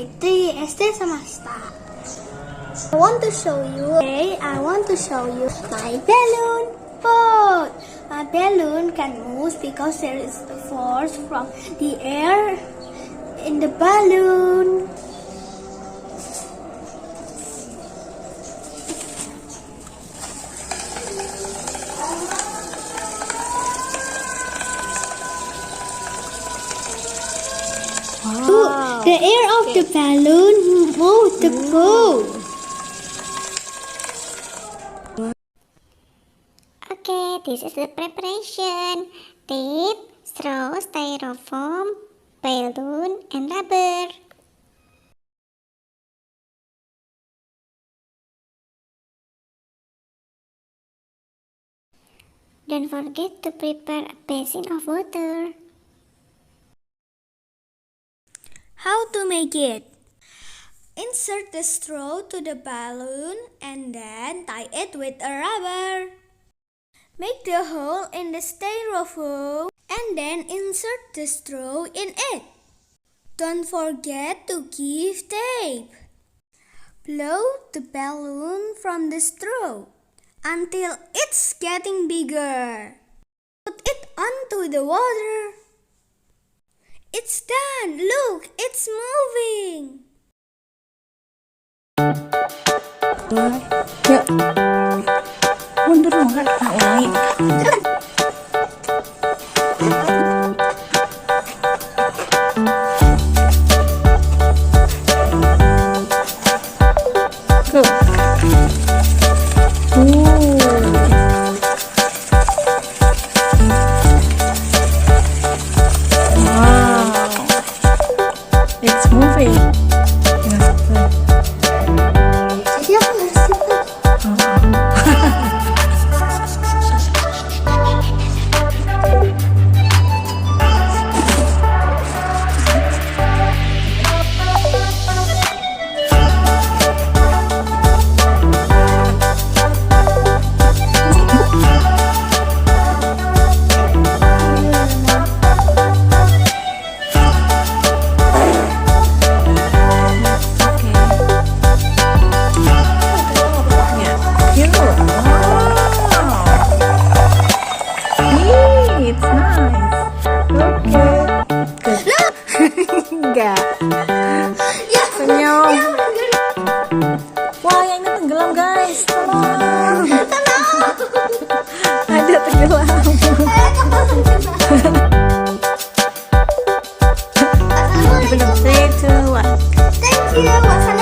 grade 3 SD semesta. I want to show you my balloon boat. My balloon can move because there is a force from the air in the balloon. Wow. The air of the balloon moved the boat. Okay, this is the preparation. Tape, straw, styrofoam, balloon, and rubber. Don't forget to prepare a basin of water. How to make it? Insert the straw to the balloon and then tie it with a rubber. Make the hole in the styrofoam and then insert the straw in it. Don't forget to give tape. Blow the balloon from the straw until it's getting bigger. Put it onto the water. It's done! Look, it's moving! Ya, mundur dong kak, ulangi. It's moving. It's nice. Enggak. Ya, Senyum. Wah, yang ini tenggelam guys. Tolong. Ada tenggelam. Assalamualaikum. Say to what? Thank you.